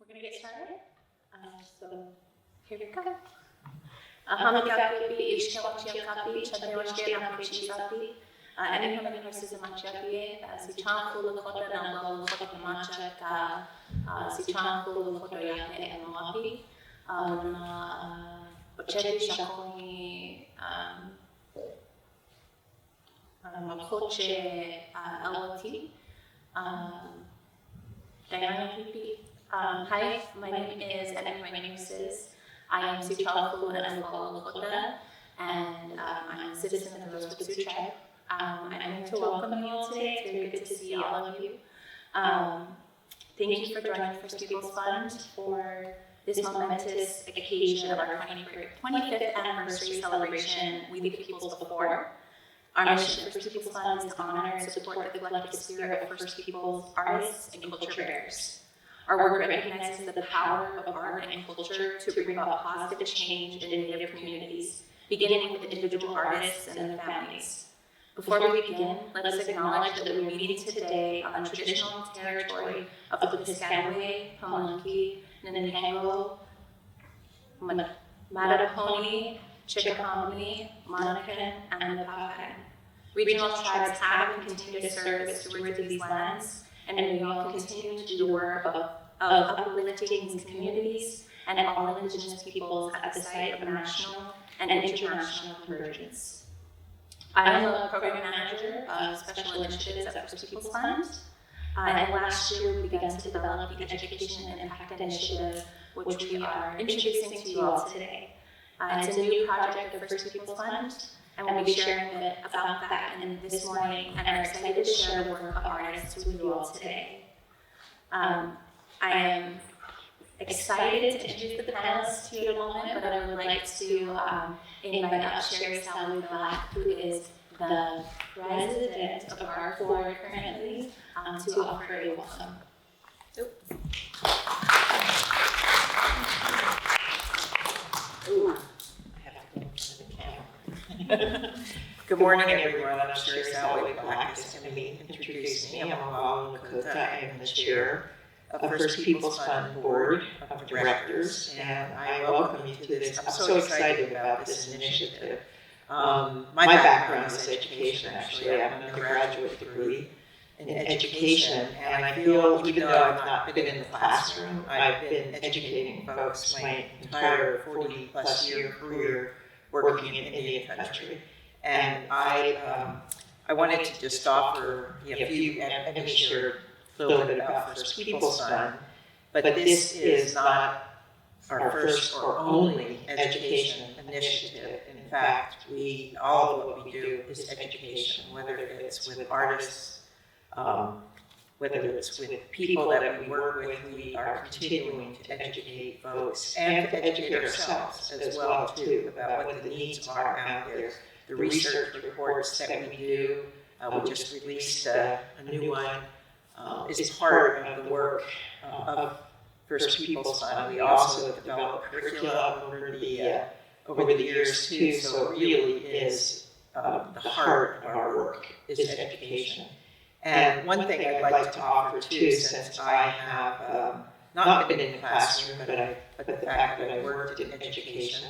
We're going to get started. So here we go. Hamikapi, Ishkawachiakapi, Chadewashkianapichisapi, Emmy Horses and Machiapi, Sichanku, Lakota, Namba, Lakota, Machaka, Sichanku, Lakota, Yake, and Mapi, Ochedi, Shakoni, Makoche, LT, Diana Hippie. Hi, my name is Emmy, my name is I am Sicangu and Lakota, and I'm a citizen of the Russo tribe. I'm here to welcome you all today. It's very good to see all of you. Thank you for joining First Peoples Fund for this momentous occasion of our 25th anniversary celebration, We the Peoples Before. Our mission at First Peoples Fund is to honor and support the collective spirit of First Peoples artists and culture bearers. Our work recognizes the power of art and culture to bring about positive change in Native communities, beginning with individual artists and their families. Before we begin, let us acknowledge that we're meeting today on the traditional territory of the Sicangu, Pamunkey, Nanango, Mattaponi, Chickahominy, Monacan, and the Packo. Regional tribes have and continue to serve as stewards of these lands, and we all continue to do the work of uplifting these communities and all indigenous peoples at the site of national and international convergence. I am a program manager of special initiatives at First Peoples Fund, and last year we began to develop the Education and Impact Initiative, which we are introducing to you all today. It's a new project of First Peoples Fund, and we'll be sharing a bit about that this morning, and are excited to share the work of artists with you all today. I am excited to introduce the panelists to you in a moment, but I would like to invite up Sherry Salud Black, who is the president of our board currently, to offer a welcome. Good morning, everyone. I'm Sherry Salud Black. As Emmy introduced me, I'm a Lakota. I am the chair of First Peoples Fund Board of Directors, and I welcome you to this. I'm so excited about this initiative. My background is education, actually. I have an undergraduate degree in education, and I feel, even though I've not been in the classroom, I've been educating folks my entire 40-plus year career working in Indian country. And I wanted to just offer a few, and Emmy shared a little bit about First Peoples Fund, but this is not our first or only education initiative. In fact, all of what we do is education, whether it's with artists, whether it's with people that we work with. We are continuing to educate folks and to educate ourselves as well, too, about what the needs are out there. The research reports that we do, we just released a new one, is part of the work of First Peoples Fund. We also have developed curricula over the years too, so it really is the heart of our work is education. And one thing I'd like to offer too, since I have not been in the classroom, but the fact that I worked in education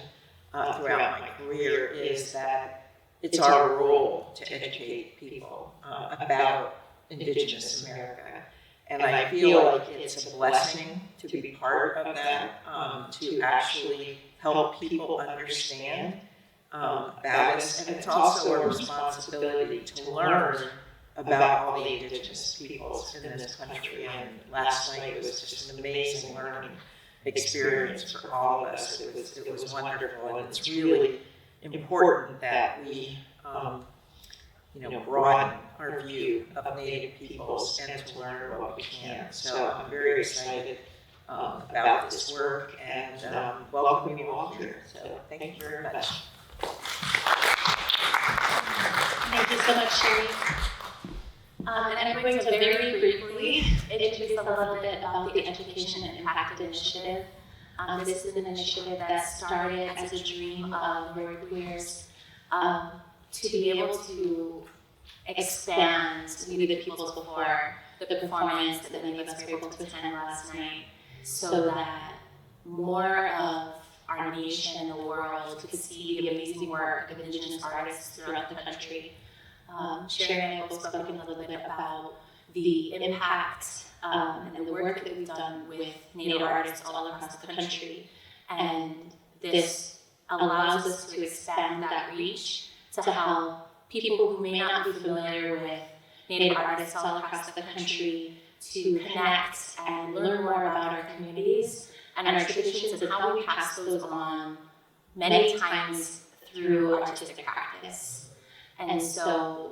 throughout my career, is that it's our role to educate people about Indigenous America. And I feel like it's a blessing to be part of that, to actually help people understand about us. And it's also a responsibility to learn about all the Indigenous peoples in this country. And last night was just an amazing learning experience for all of us. It was wonderful, and it's really important that we broaden our view of Native peoples and to learn what we can. So I'm very excited about this work, and welcome you all here. So thank you very much. Thank you so much, Sherry. And I'm going to very briefly introduce a little bit about the Education and Impact Initiative. This is an initiative that started as a dream of Lori Queers to be able to expand We the Peoples Before, the performance that many of us were able to attend last night, so that more of our nation and the world could see the amazing work of Indigenous artists throughout the country. Sherry and I have both spoken a little bit about the impact and the work that we've done with Native artists all across the country. And this allows us to expand that reach to help people who may not be familiar with Native artists all across the country to connect and learn more about our communities and our traditions and how we pass those on many times through artistic practice. And so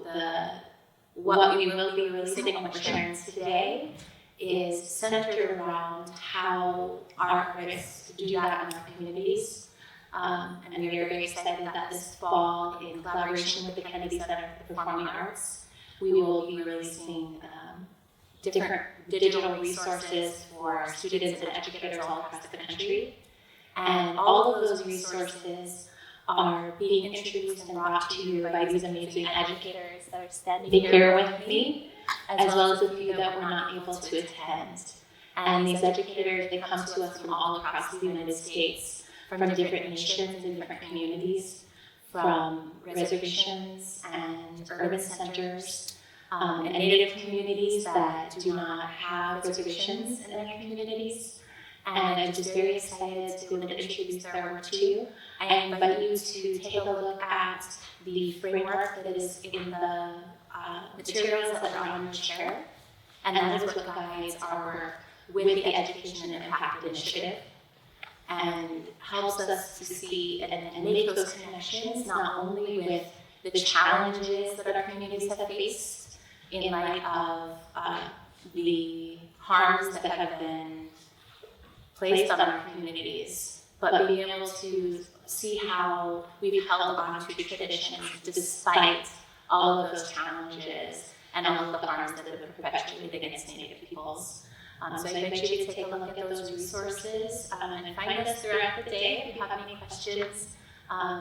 what we will be releasing and what we're sharing today is centered around how our artists do that in our communities. And we are very excited that this fall, in collaboration with the Kennedy Center for Performing Arts, we will be releasing different digital resources for students and educators all across the country. And all of those resources are being introduced and brought to you by these amazing educators that are standing here with me, as well as a few that were not able to attend. And these educators, they come to us from all across the United States, from different nations and different communities, from reservations and urban centers, and Native communities that do not have reservations in their communities. And I'm just very excited to be able to introduce their work to you. I invite you to take a look at the framework that is in the materials that are on your chair. And that is what guides our work with the Education and Impact Initiative, and helps us to see and make those connections not only with the challenges that our communities have faced in light of the harms that have been placed on our communities, but being able to see how we've held on to traditions despite all of those challenges and all of the harms that have been perpetuated against Native peoples. So I invite you to take a look at those resources and find us throughout the day. If you have any questions,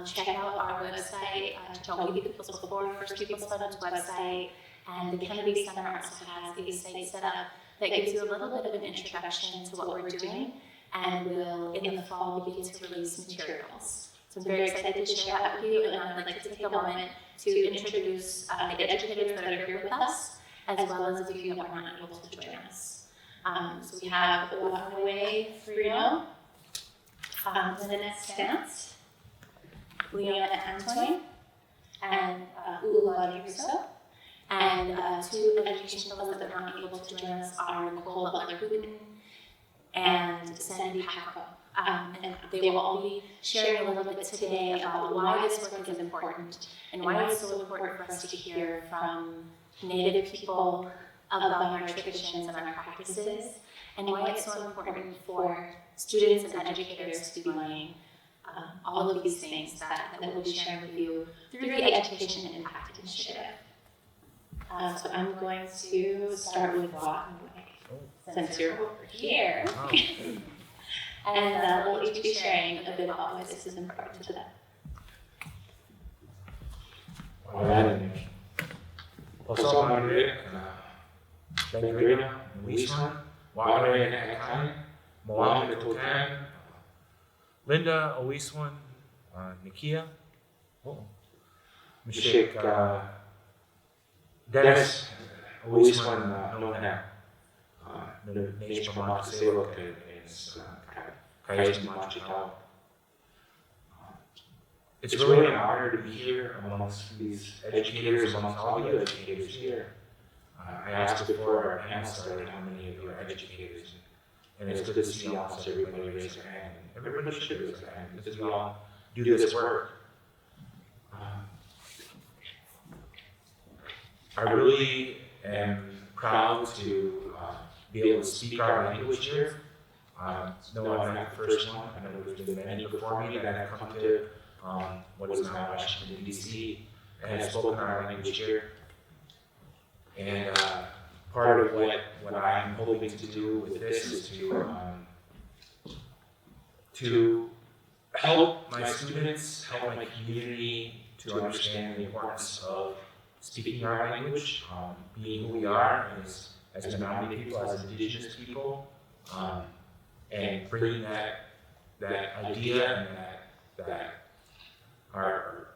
check out our website, Ōiwi Peoples Before, First Peoples Fund's website, and the Kennedy Center also has a site set up that gives you a little bit of an introduction to what we're doing, and we'll, in the fall, begin to release materials. So I'm very excited to share that with you, and I'd like to take a moment to introduce the educators that are here with us, as well as a few that were not able to join us. So we have Waqnahwew, Grignon, Lynette, Stant, Leona, Antoine, and Ululani, Russo. And two education fellows that are not able to join us are Nicole, Butler-Hooton, and Packo. And they will all be sharing a little bit today about why this work is important and why it's so important for us to hear from Native people about our traditions and our practices, and why it's so important for students and educators to be learning all of these things that we'll be sharing with you through the Education and Impact Initiative. So I'm going to start with Waqnahwew, since you're over here. And we'll each be sharing a bit about why this is important to them. Alright. Pasal Madrid, Grignon, Ōiwi, Waqnahwew and Apache, Mohammed Totan, Linda, Ōiwi, Nikia, Mishik, Dennis, Ōiwi, Leona, the nation of Machaselo is Kai's Machitao. It's really an honor to be here amongst these educators, amongst all you educators here. I asked before our panel started how many of you are educators, and it's good to see almost everybody raise their hand. Everybody should raise their hand because we all do this work. I really am proud to be able to speak our language here. No, I'm not the first one. I know there's been many before me that have come to what is now Washington, D.C., and have spoken our language here. And part of what I'm hoping to do with this is to help my students, help my community to understand the importance of speaking our language, being who we are as Menominee people, as Indigenous people, and bringing that idea and that are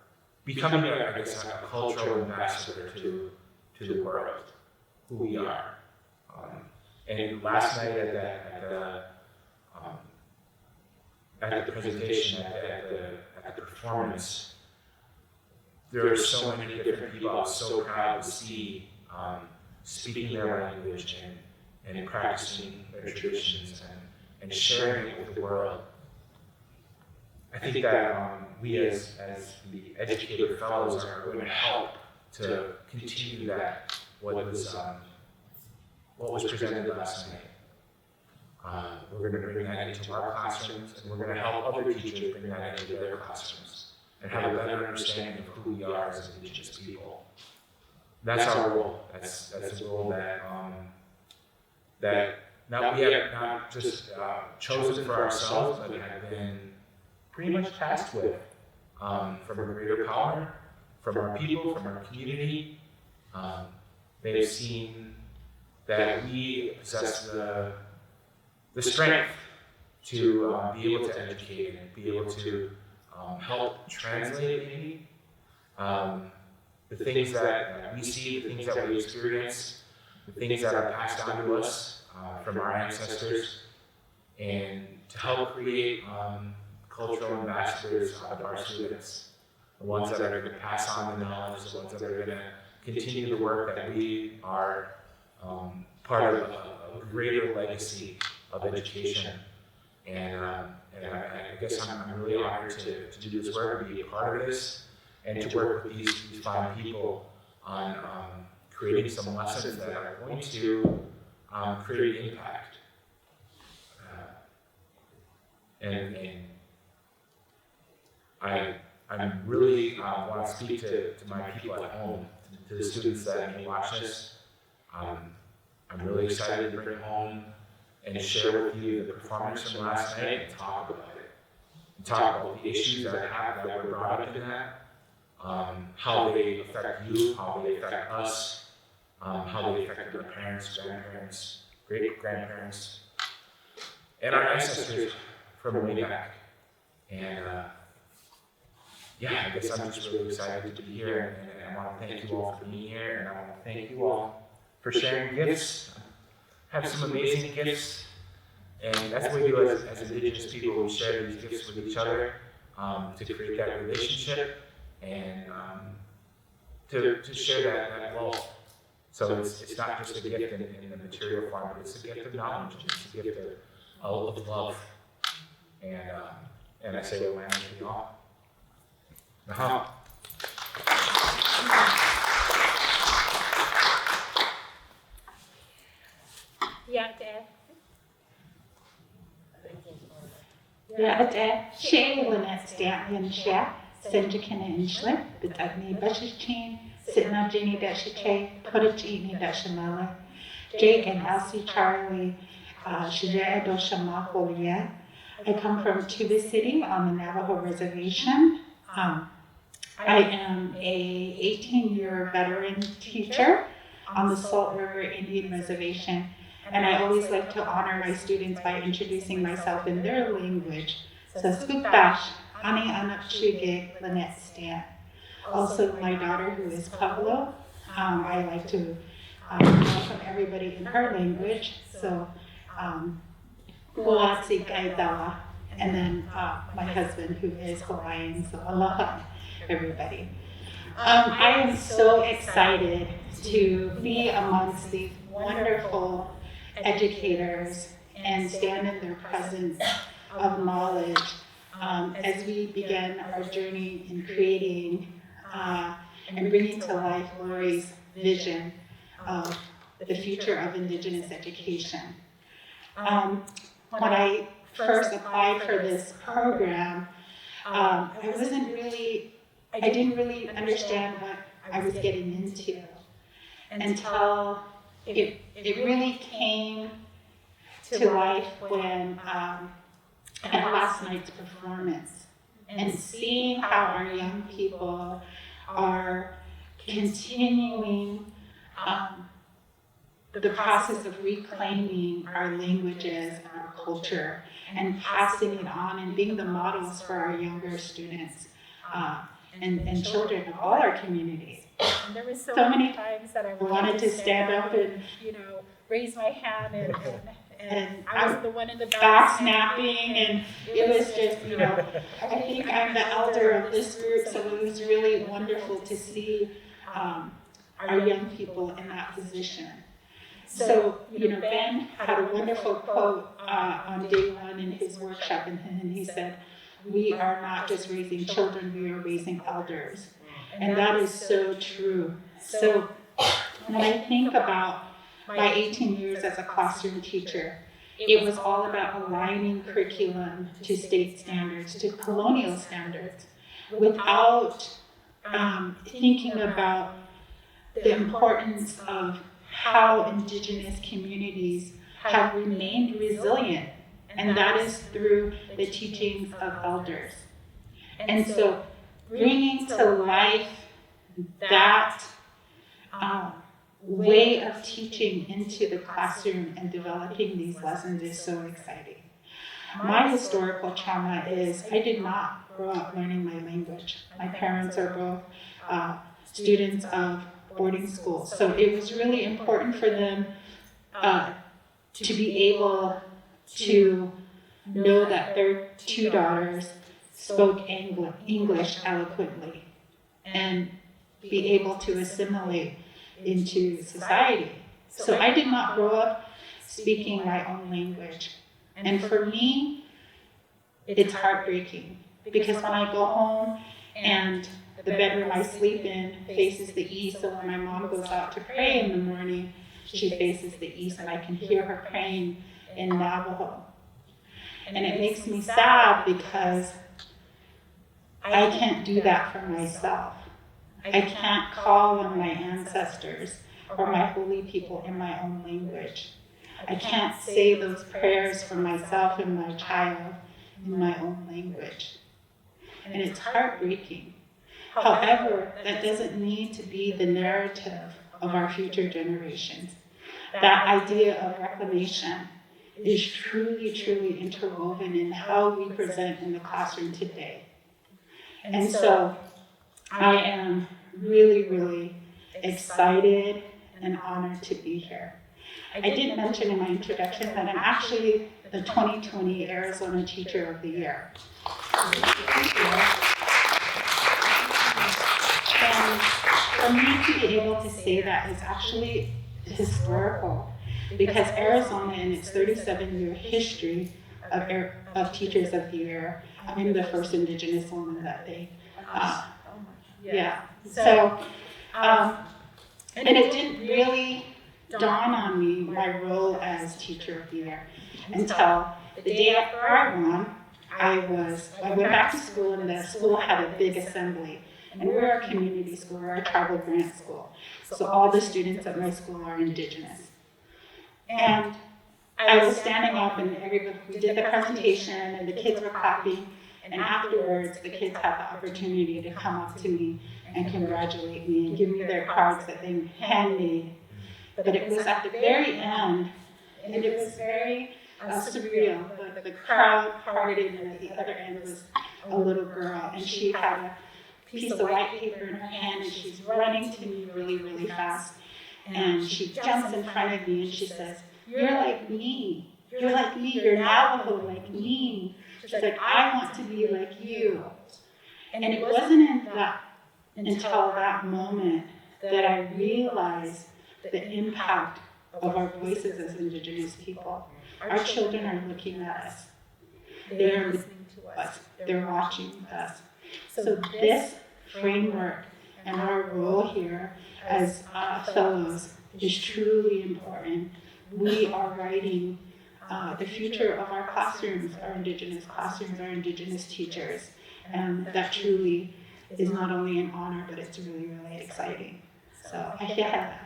becoming, I guess, a cultural ambassador to the world, who we are. And last night at the presentation, at the performance, there were so many different people I was so proud to see speaking their language and practicing their traditions and sharing it with the world. I think that we as the educator fellows are going to help to continue that, what was presented last night. We're going to bring that into our classrooms, and we're going to help other teachers bring that into their classrooms and have a better understanding of who we are as Indigenous people. That's our role. That's a role that now we have not just chosen for ourselves, but have been pretty much tasked with from a greater power, from our people, from our community. They've seen that we possess the strength to be able to educate and be able to help translate maybe the things that we see, the things that we experience, the things that are passed down to us from our ancestors, and to help create cultural ambassadors of our students, the ones that are going to pass on the knowledge, the ones that are going to continue the work that we are part of a greater legacy of education. And I guess I'm really honored to do this work, to be a part of this, and to work with these fine people on creating some lessons that are going to create impact. And I really want to speak to my people at home, to the students that may watch this. I'm really excited to bring home and share with you the performance from last night and talk about it. And talk about the issues that were brought up in that, how they affect you, how they affect us, how they affect our parents, grandparents, great-grandparents, and our ancestors from way back. And I guess I'm just really excited to be here, and I want to thank you all for being here, and I want to thank you all for sharing gifts. Have some amazing gifts, and that's what we do as Indigenous people. We share these gifts with each other to create that relationship and to share that wealth. So it's not just a gift in the material form, but it's a gift of knowledge, it's a gift of love. And I say, well, man, we all. Shea Lynette Stant and Shat, Senjakina Inchler, Bitagni Bashichin, Sitna Jenny Dashiche, Kodachini Dashamala, Jake and Elsie Charlie, Shija Doshamaholia. I come from Tuba City on the Navajo Reservation. I am a 18-year veteran teacher on the Salt River Indian Reservation, and I always like to honor my students by introducing myself in their language. So Skukbash, Ani Anak Shuge, Lynette Stant. Also my daughter, who is Pablo, I like to welcome everybody in her language. So Huatsi Kaidawa, and then my husband, who is Hawaiian, so aloha, everybody. I am so excited to be amongst these wonderful educators and stand in their presence of knowledge as we begin our journey in creating and bringing to life Lori's vision of the future of Indigenous education. When I first applied for this program, I didn't really understand what I was getting into until it really came to life when at last night's performance, and seeing how our young people are continuing the process of reclaiming our languages and our culture and passing it on and being the models for our younger students and children of all our communities. And there was so many many times that I wanted to stand up and raise my hand and I was the one in the back snapping, and it was just, I think I'm the elder of this group, so it was really wonderful to see our young people in that position. So, Ben had a wonderful quote on day one in his workshop, and he said, "We are not just raising children, we are raising elders." And that is so true. So when I think about my 18 years as a classroom teacher, it was all about aligning curriculum to state standards, to colonial standards, without thinking about the importance of how Indigenous communities have remained resilient, and that is through the teachings of elders. And so bringing to life that way of teaching into the classroom and developing these lessons is so exciting. My historical trauma is I did not grow up learning my language. My parents are both students of boarding school, so it was really important for them to be able to know that their two daughters spoke English eloquently and be able to assimilate into society. So I did not grow up speaking my own language. And for me, it's heartbreaking because when I go home and the bedroom I sleep in faces the east, so when my mom goes out to pray in the morning, she faces the east, and I can hear her praying in Navajo. And it makes me sad because I can't do that for myself. I can't call on my ancestors or my holy people in my own language. I can't say those prayers for myself and my child in my own language. And it's heartbreaking. However, that doesn't need to be the narrative of our future generations. That idea of reclamation is truly, truly interwoven in how we present in the classroom today. And so I am really, really excited and honored to be here. I did mention in my introduction that I'm actually the 2020 Arizona Teacher of the Year. And for me to be able to say that is actually historical, because Arizona, in its 37-year history of Teachers of the Year, I'm the first Indigenous woman that they, So, and it didn't really dawn on me my role as Teacher of the Year until the day after I won. I went back to school, and the school had a big assembly. And we're a community school, we're a tribal grant school. So all the students at my school are Indigenous. And I was standing up, and we did the presentation, and the kids were clapping. And afterwards, the kids had the opportunity to come up to me and congratulate me and give me their cards that they handmade. But it was at the very end, and it was very surreal. The crowd parted, and at the other end was a little girl, and she had a piece of white paper in her hand, and she's running to me really, really fast. And she jumps in front of me, and she says, "You're like me. You're like me. You're Navajo like me." She's like, "I want to be like you." And it wasn't until that moment that I realized the impact of our voices as Indigenous people. Our children are looking at us. They are listening to us. They're watching us. So this framework and our role here as fellows is truly important. We are writing the future of our classrooms, our Indigenous classrooms, our Indigenous teachers. And that truly is not only an honor, but it's really, really exciting. So I hear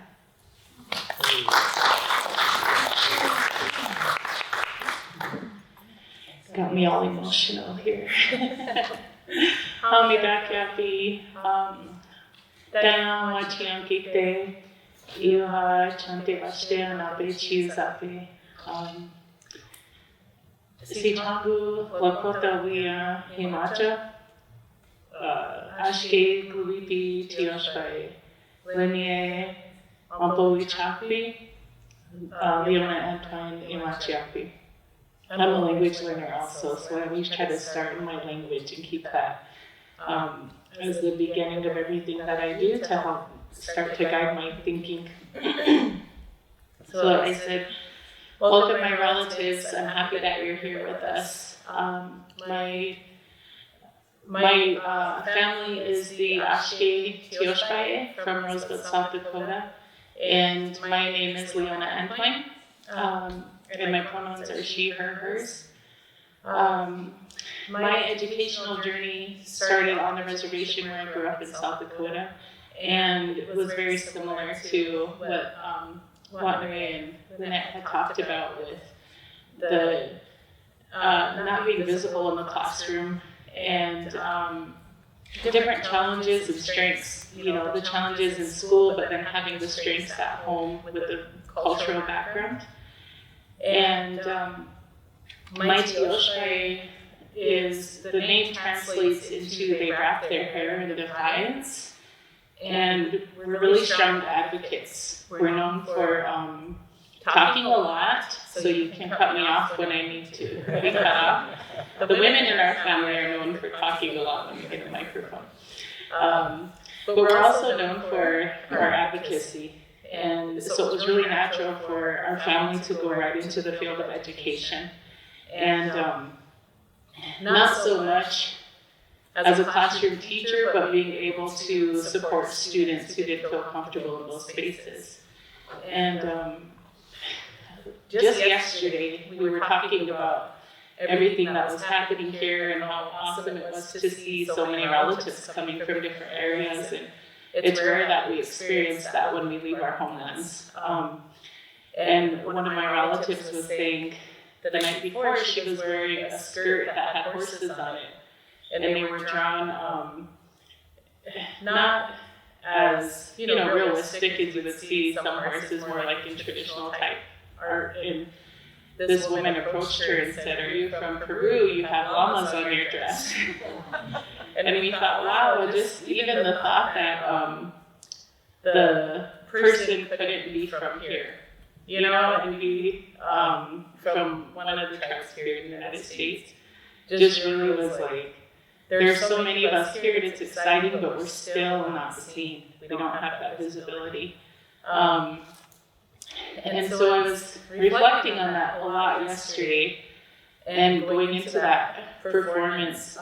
got me all emotional here. Hami Bakapi, Down Wachiankite, Iha chante vaste anape chiuzape. Sicangu, Lakota wia himacha. Ashke gulipi tioshpai. Lynette, Wichapi, Leona, Antoine, Inupiaq. I'm a language learner also, so I always try to start in my language and keep that as the beginning of everything that I do to help start to guide my thinking. So I said, welcome my relatives, I'm happy that you're here with us. My family is the Ashke Tioshpaye from Rosebud, South Dakota, and my name is Leona Antoine, and my pronouns are she, her, hers. My educational journey started on the reservation where I grew up in South Dakota, and it was very similar to what Waqnahwew and Lynette had talked about with the not being visible in the classroom, and different challenges and strengths, the challenges in school, but then having the strengths at home with the cultural background. And my Tioshpai is, the name translates into they wrap their hair in defiance, and we're really strong advocates. We're known for talking a lot, so you can cut me off when I need to be cut off. The women in our family are known for talking a lot when you get a microphone. But we're also known for our advocacy. And so it was really natural for our family to go right into the field of education. And not so much as a classroom teacher, but being able to support students who didn't feel comfortable in those spaces. And just yesterday, we were talking about everything that was happening here and how awesome it was to see so many relatives coming from different areas. And it's rare that we experience that when we leave our homelands. And one of my relatives was saying the night before she was wearing a skirt that had horses on it. And they were drawn not as, realistic as you would see some horses, more like in traditional type art. And this woman approached her and said, "Are you from Peru? You have llamas on your dress." And we thought, wow, just even the thought that the person couldn't be from here, and be from one of the tribes here in the United States, just really was like, there's so many of us here and it's exciting, but we're still not seen. We don't have that visibility. And so I was reflecting on that a lot yesterday, and going into that performance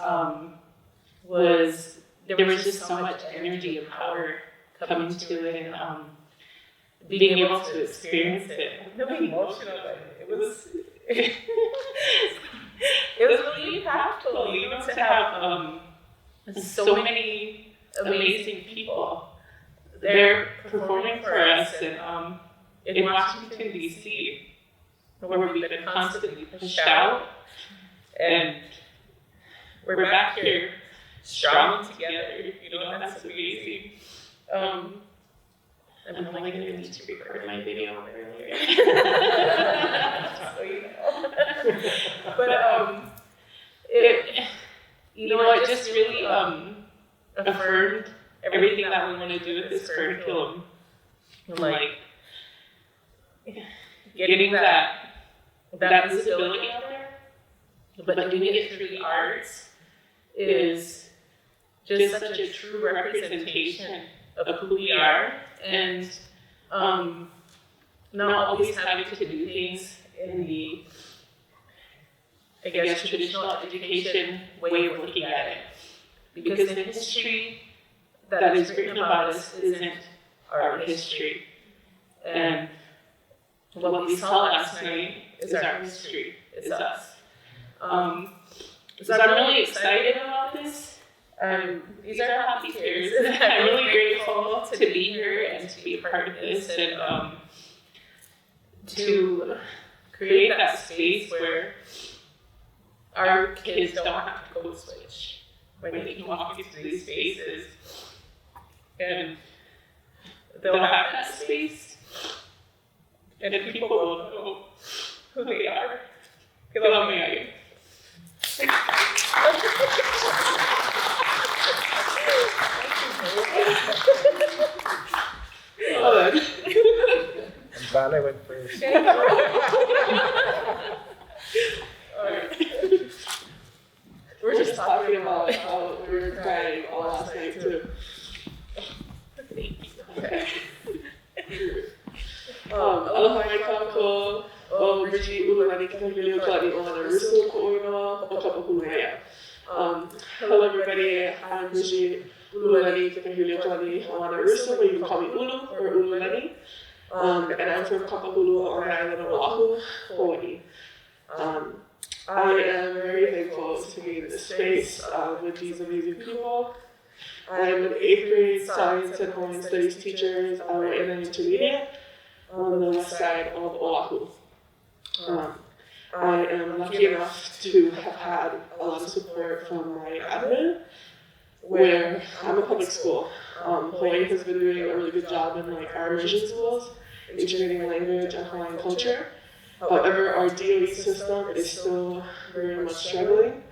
there was just so much energy and power coming to it, and being able to experience it. I'm really emotional, but it was really impactful, to have so many amazing people there performing for us, and in Washington, D.C., where we've been constantly pushed out, and we're back here strong together, that's amazing. I'm only going to need to record my video earlier. So But it just really affirmed everything that we want to do with this curriculum. Like, getting that visibility out there, but doing it through the arts is just such a true representation of who we are, and not always having to do things in the, traditional education way of looking at it. Because the history that is written about us isn't our history. And what we saw last night is our history, is us. So I'm really excited about this. These are happy tears. I'm really grateful to be here and to be a part of this, and to create that space where our kids don't have to code switch, where they can walk into these spaces. And they'll have that space, and people will know who they are. Because I'm married. Vale went first. Alright. We're just talking about how we were crying all last night too. Okay. Aloha mai kākou, o Bridgie Ululani Kahili o Klani o Ana Russo ko Oino o Kapahulu Mea. Hello everybody, I'm Bridgie Ululani Kahili o Klani o Ana Russo, but you can call me Ulu or Ululani. And I'm from Kapahulu on the island of Oahu, Hawaii. I am very thankful to be in this space with these amazing people. I'm an 8th grade science and Hawaiian studies teacher in an intermediate on the west side of Oahu. I am lucky enough to have had a lot of support from my admin, where I'm a public school. Hawaii has been doing a really good job in our immersion schools, integrating language and Hawaiian culture. However, our DOE system is still very much struggling,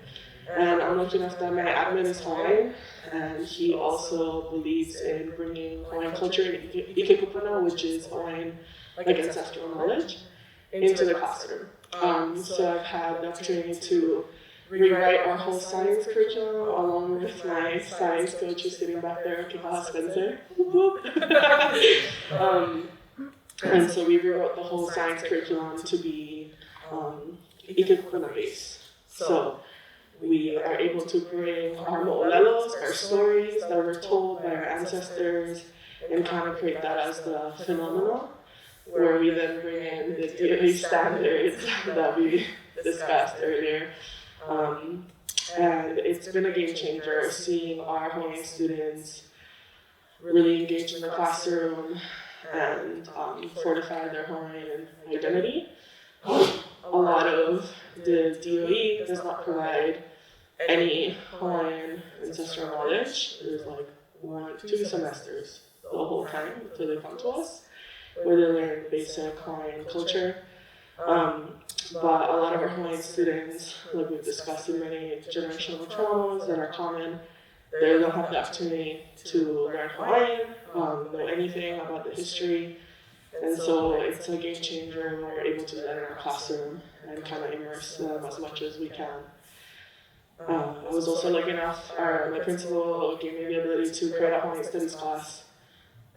and I'm lucky enough that my admin is Hawaiian, and he also believes in bringing Hawaiian culture and Ikekupuna, which is Hawaiian ancestral knowledge, into the classroom. So I've had the opportunity to rewrite our whole science curriculum along with my science coach who's sitting back there, Kipaha Spencer. And so we rewrote the whole science curriculum to be Ikekupuna based. So we are able to bring our mo'olelos, our stories that were told by our ancestors, and kind of create that as the phenomenon, where we then bring in the DOE standards that we discussed earlier. And it's been a game changer seeing our Hawaiian students really engage in the classroom and fortify their Hawaiian identity. A lot of the DOE does not provide any Hawaiian ancestral knowledge. There's 2 semesters the whole time until they come to us, where they learn basic Hawaiian culture. But a lot of our Hawaiian students, like we've discussed in many generational traumas that are common, they don't have the opportunity to learn Hawaiian, know anything about the history. And so it's a game changer when we're able to do that in our classroom and kind of immerse them as much as we can. I was also lucky enough, my principal gave me the ability to create a Hawaiian studies class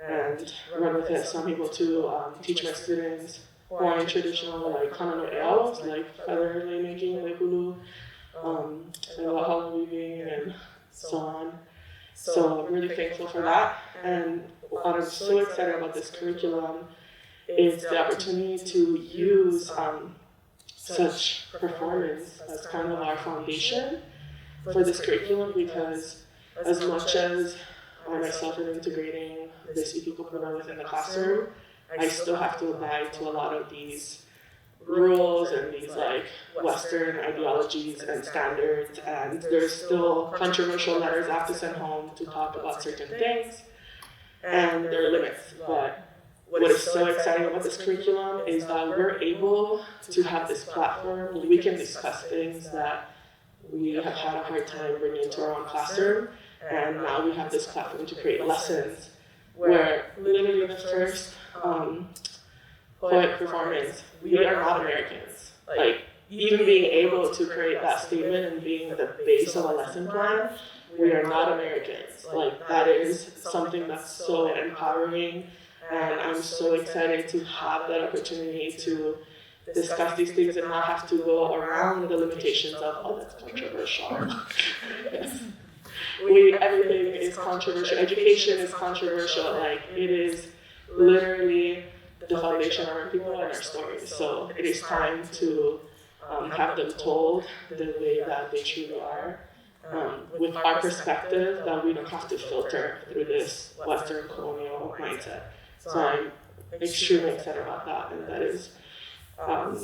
and run with it. So I'm able to teach my students Hawaiian traditional kanano e'aos, feather lei making, hulu, and hala weaving and so on. So I'm really thankful for that. And what I'm so excited about this curriculum is the opportunity to use such performance as kind of our foundation for this curriculum, because as much as I myself am integrating this Ikekupuna within the classroom, I still have to abide to a lot of these rules and these Western ideologies and standards, and there's still controversial letters I have to send home to talk about certain things, and there are limits. But what is so exciting about this curriculum is that we're able to have this platform. We can discuss things that we have had a hard time bringing into our own classroom, and now we have this platform to create lessons where literally the first poet performance, we are not Americans. Even being able to create that statement and being the base of a lesson plan, we are not Americans. That is something that's so empowering, and I'm so excited to have that opportunity to discuss these things and not have to go around the limitations of, oh, that's controversial. Yes. Everything is controversial. Education is controversial. It is literally the foundation of our people and our stories. So it is time to have them told the way that they truly are, with our perspective, that we don't have to filter through this Western colonial mindset. So I'm extremely excited about that, and that is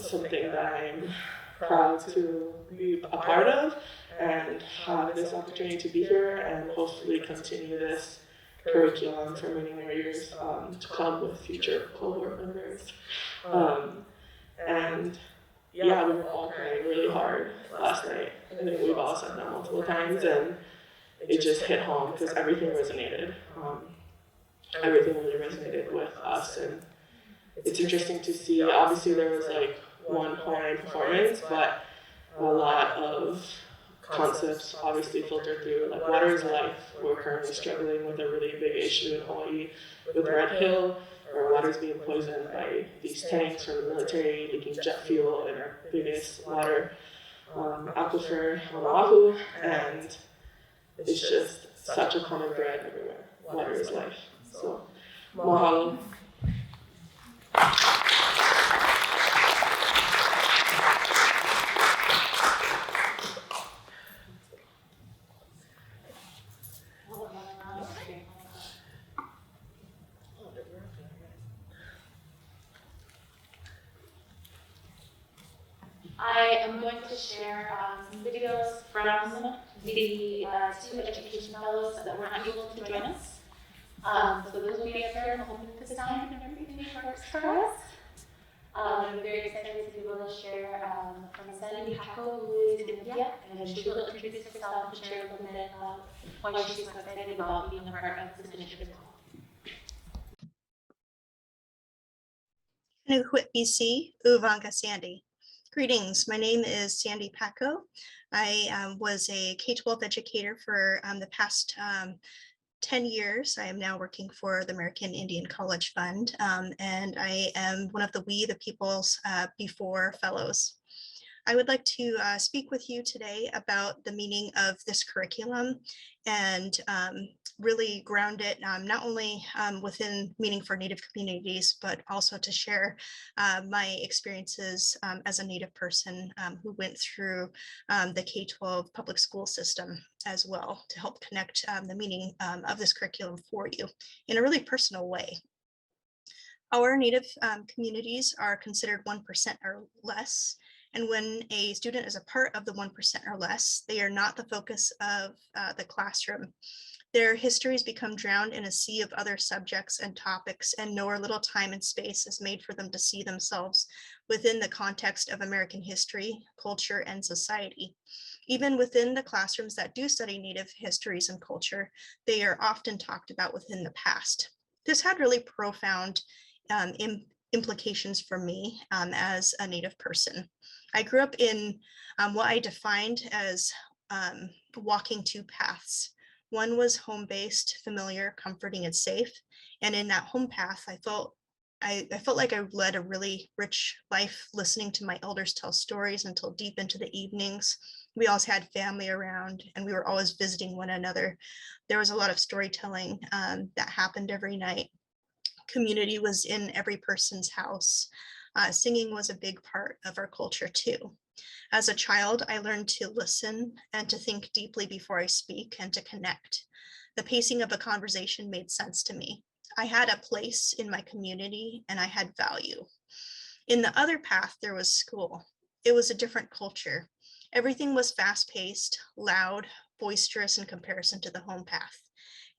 something that I'm proud to be a part of and have this opportunity to be here and hopefully continue this curriculum for many more years to come with future cohort members. And yeah, we were all crying really hard last night. I think we've all said that multiple times, and it just hit home because everything resonated. Everything really resonated with us, and it's interesting to see. Obviously, there was like one Hawaiian performance, but a lot of concepts obviously filter through. Like water is life. We're currently struggling with a really big issue in Hawaii with Red Hill, where water is being poisoned by these tanks from the military leaking jet fuel in our biggest water aquifer on Oahu, and it's just such a common thread everywhere. Water is life. So, mahalo. I am going to share some videos from the two education fellows that were not able to join us. So those will be up there, and hoping this time and everything works for us. I'm very excited to be able to share from Sandy Packo, who is Inupiaq, and she will introduce herself and share a little bit about why she's so excited about being a part of this initiative. Inupiaq, BC, Uvanga Sandy. Greetings, my name is Sandy Packo. I was a K-12 educator for the past 10 years. I am now working for the American Indian College Fund, and I am one of the We the People's Before Fellows. I would like to speak with you today about the meaning of this curriculum and really ground it not only within meaning for Native communities, but also to share my experiences as a Native person who went through the K-12 public school system as well, to help connect the meaning of this curriculum for you in a really personal way. Our Native communities are considered 1% or less. And when a student is a part of the 1% or less, they are not the focus of the classroom. Their histories become drowned in a sea of other subjects and topics, and no little time and space is made for them to see themselves within the context of American history, culture, and society. Even within the classrooms that do study Native histories and culture, they are often talked about within the past. This had really profound implications for me as a Native person. I grew up in what I defined as walking two paths. One was home-based, familiar, comforting, and safe. And in that home path, I felt like I led a really rich life, listening to my elders tell stories until deep into the evenings. We always had family around, and we were always visiting one another. There was a lot of storytelling that happened every night. Community was in every person's house. Singing was a big part of our culture too. As a child, I learned to listen and to think deeply before I speak and to connect. The pacing of a conversation made sense to me. I had a place in my community and I had value. In the other path, there was school. It was a different culture. Everything was fast-paced, loud, boisterous in comparison to the home path.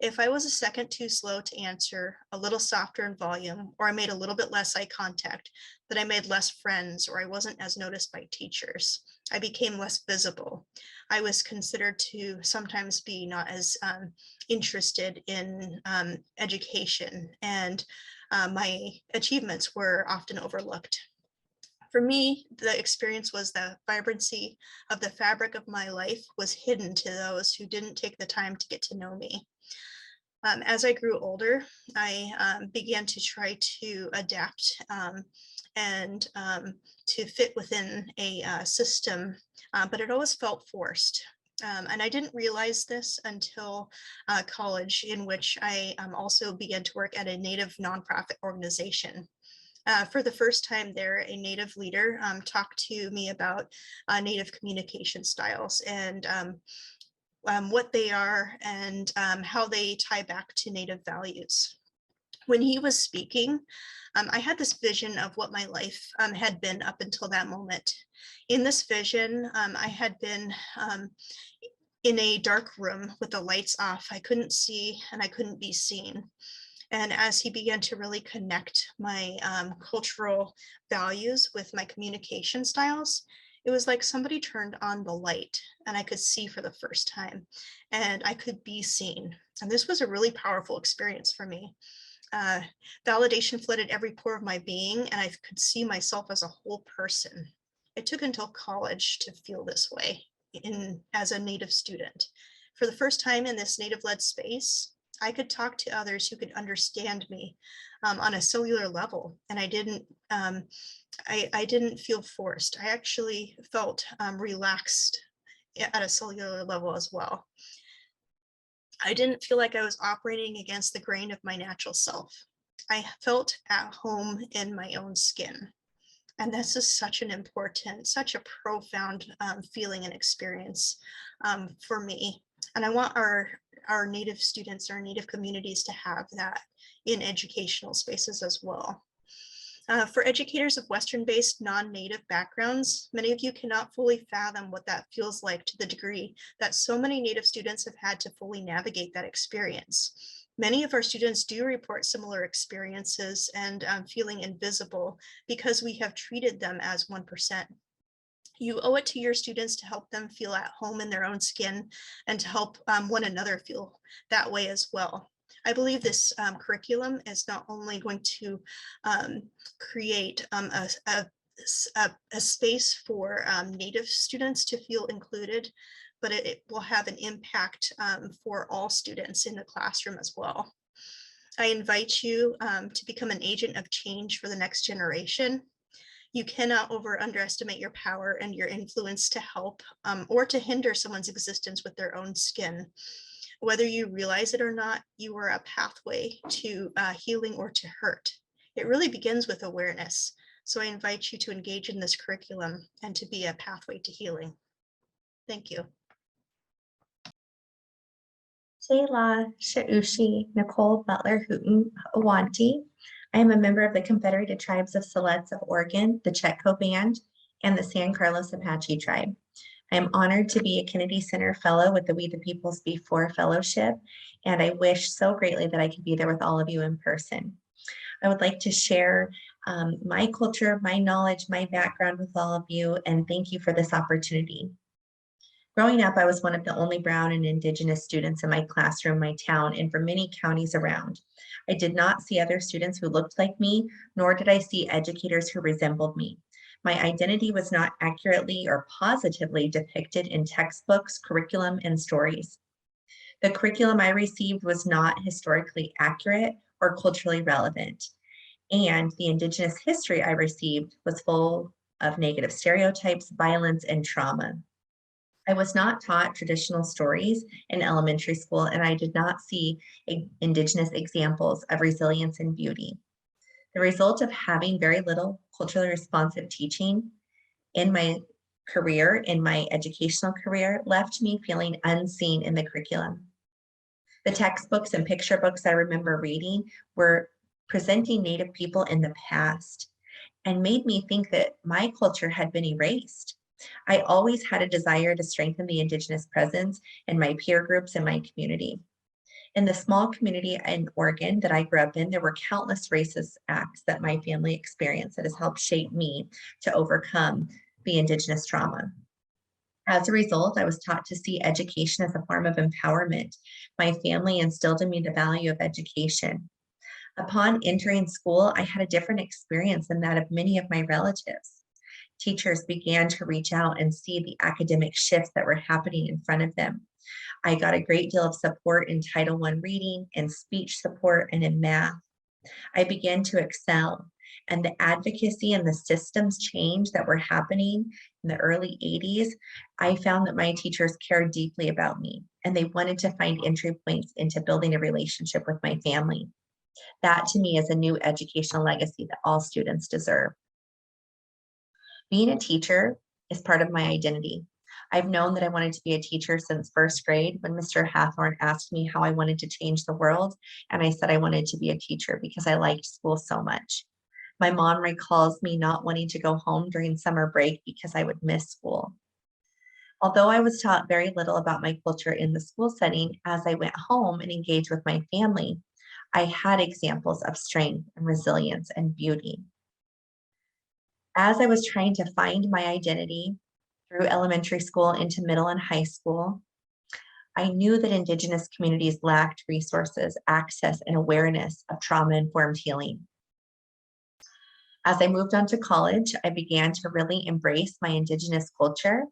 If I was a second too slow to answer, a little softer in volume, or I made a little bit less eye contact, then I made less friends, or I wasn't as noticed by teachers. I became less visible. I was considered to sometimes be not as interested in education, and my achievements were often overlooked. For me, the experience was the vibrancy of the fabric of my life was hidden to those who didn't take the time to get to know me. As I grew older, I began to try to adapt and to fit within a system, but it always felt forced. And I didn't realize this until college, in which I also began to work at a Native nonprofit organization. For the first time there, a Native leader talked to me about Native communication styles and what they are and how they tie back to Native values. When he was speaking, I had this vision of what my life had been up until that moment. In this vision, I had been in a dark room with the lights off. I couldn't see and I couldn't be seen. And as he began to really connect my cultural values with my communication styles, it was like somebody turned on the light and I could see for the first time and I could be seen. And this was a really powerful experience for me. Validation flooded every pore of my being and I could see myself as a whole person. It took until college to feel this way as a Native student. For the first time in this Native-led space, I could talk to others who could understand me on a cellular level, and I didn't feel forced. I actually felt relaxed at a cellular level as well. I didn't feel like I was operating against the grain of my natural self. I felt at home in my own skin. And this is such an important, such a profound feeling and experience for me. And I want our Native students, our Native communities to have that in educational spaces as well. For educators of Western-based non-Native backgrounds, many of you cannot fully fathom what that feels like to the degree that so many Native students have had to fully navigate that experience. Many of our students do report similar experiences and feeling invisible because we have treated them as 1%. You owe it to your students to help them feel at home in their own skin and to help one another feel that way as well. I believe this curriculum is not only going to create a space for Native students to feel included, but it will have an impact for all students in the classroom as well. I invite you to become an agent of change for the next generation. You cannot underestimate your power and your influence to help or to hinder someone's existence with their own skin. Whether you realize it or not, you are a pathway to healing or to hurt. It really begins with awareness. So I invite you to engage in this curriculum and to be a pathway to healing. Thank you. Shayla Shaushi Nicole Butler-Hooton Awanti. I am a member of the Confederated Tribes of Siletz of Oregon, the Chetco Band, and the San Carlos Apache tribe. I am honored to be a Kennedy Center Fellow with the We the Peoples Before Fellowship, and I wish so greatly that I could be there with all of you in person. I would like to share my culture, my knowledge, my background with all of you, and thank you for this opportunity. Growing up, I was one of the only Brown and Indigenous students in my classroom, my town, and for many counties around. I did not see other students who looked like me, nor did I see educators who resembled me. My identity was not accurately or positively depicted in textbooks, curriculum, and stories. The curriculum I received was not historically accurate or culturally relevant, and the Indigenous history I received was full of negative stereotypes, violence, and trauma. I was not taught traditional stories in elementary school, and I did not see Indigenous examples of resilience and beauty. The result of having very little culturally responsive teaching in my career, in my educational career, left me feeling unseen in the curriculum. The textbooks and picture books I remember reading were presenting Native people in the past and made me think that my culture had been erased. I always had a desire to strengthen the Indigenous presence in my peer groups and my community. In the small community in Oregon that I grew up in, there were countless racist acts that my family experienced that has helped shape me to overcome the Indigenous trauma. As a result, I was taught to see education as a form of empowerment. My family instilled in me the value of education. Upon entering school, I had a different experience than that of many of my relatives. Teachers began to reach out and see the academic shifts that were happening in front of them. I got a great deal of support in Title I reading and speech support and in math. I began to excel, and the advocacy and the systems change that were happening in the early 80s, I found that my teachers cared deeply about me and they wanted to find entry points into building a relationship with my family. That to me is a new educational legacy that all students deserve. Being a teacher is part of my identity. I've known that I wanted to be a teacher since first grade when Mr. Hathorn asked me how I wanted to change the world, and I said I wanted to be a teacher because I liked school so much. My mom recalls me not wanting to go home during summer break because I would miss school. Although I was taught very little about my culture in the school setting, as I went home and engaged with my family, I had examples of strength and resilience and beauty. As I was trying to find my identity through elementary school into middle and high school, I knew that Indigenous communities lacked resources, access, and awareness of trauma-informed healing. As I moved on to college, I began to really embrace my Indigenous culture.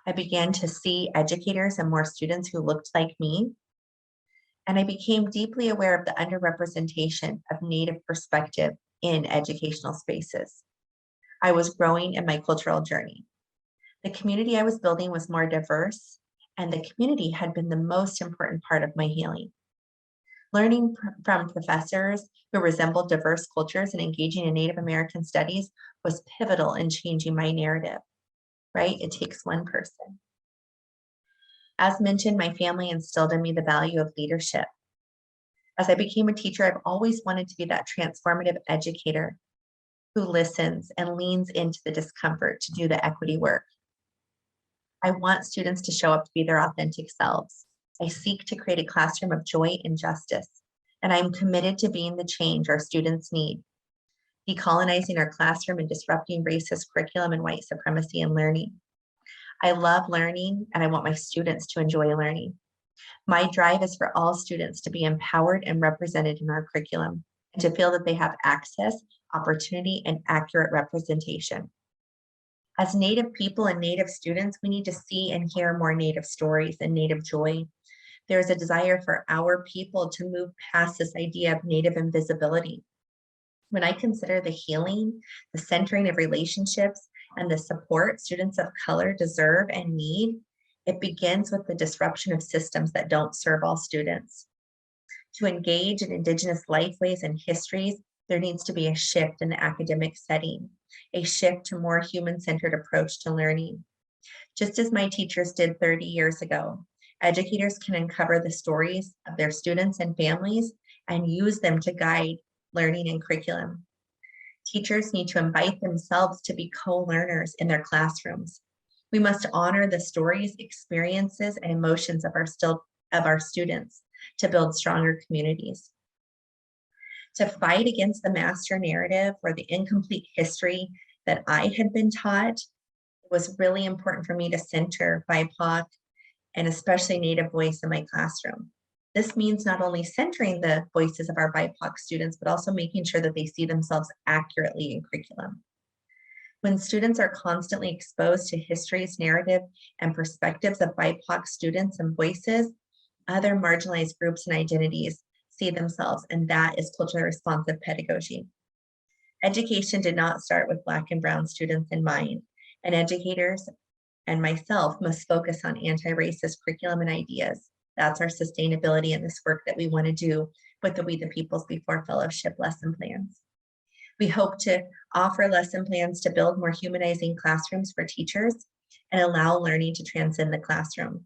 I began to see educators and more students who looked like me. And I became deeply aware of the underrepresentation of Native perspective in educational spaces. I was growing in my cultural journey. The community I was building was more diverse, and the community had been the most important part of my healing. Learning from professors who resembled diverse cultures and engaging in Native American studies was pivotal in changing my narrative, right? It takes one person. As mentioned, my family instilled in me the value of leadership. As I became a teacher, I've always wanted to be that transformative educator who listens and leans into the discomfort to do the equity work. I want students to show up to be their authentic selves. I seek to create a classroom of joy and justice, and I am committed to being the change our students need, decolonizing our classroom and disrupting racist curriculum and white supremacy in learning. I love learning, and I want my students to enjoy learning. My drive is for all students to be empowered and represented in our curriculum, and to feel that they have access, opportunity, and accurate representation. As Native people and Native students, we need to see and hear more Native stories and Native joy. There is a desire for our people to move past this idea of Native invisibility. When I consider the healing, the centering of relationships, and the support students of color deserve and need, it begins with the disruption of systems that don't serve all students. To engage in Indigenous lifeways and histories, there needs to be a shift in the academic setting, a shift to more human-centered approach to learning. Just as my teachers did 30 years ago, educators can uncover the stories of their students and families and use them to guide learning and curriculum. Teachers need to invite themselves to be co-learners in their classrooms. We must honor the stories, experiences, and emotions of our students to build stronger communities. To fight against the master narrative or the incomplete history that I had been taught, it was really important for me to center BIPOC and especially Native voice in my classroom. This means not only centering the voices of our BIPOC students, but also making sure that they see themselves accurately in curriculum. When students are constantly exposed to histories, narrative, and perspectives of BIPOC students and voices, other marginalized groups and identities see themselves, and that is culturally responsive pedagogy. Education did not start with Black and Brown students in mind, and educators and myself must focus on anti-racist curriculum and ideas. That's our sustainability in this work that we want to do with the We the Peoples Before Fellowship lesson plans. We hope to offer lesson plans to build more humanizing classrooms for teachers and allow learning to transcend the classroom.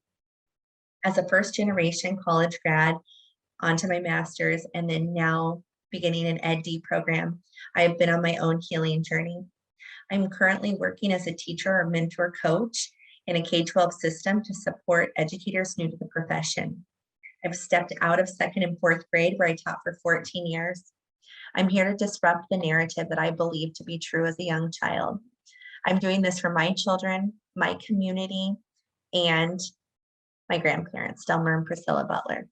As a first-generation college grad, onto my master's, and then now beginning an EdD program, I have been on my own healing journey. I'm currently working as a teacher or mentor coach in a K-12 system to support educators new to the profession. I've stepped out of 2nd and 4th grade where I taught for 14 years. I'm here to disrupt the narrative that I believe to be true as a young child. I'm doing this for my children, my community, and my grandparents, Delmer and Priscilla Butler.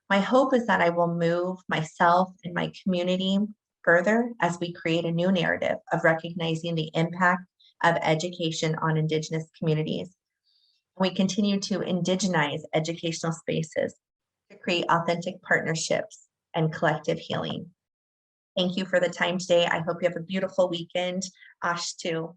My hope is that I will move myself and my community further as we create a new narrative of recognizing the impact of education on Indigenous communities. We continue to indigenize educational spaces to create authentic partnerships and collective healing. Thank you for the time today. I hope you have a beautiful weekend. Ashtu.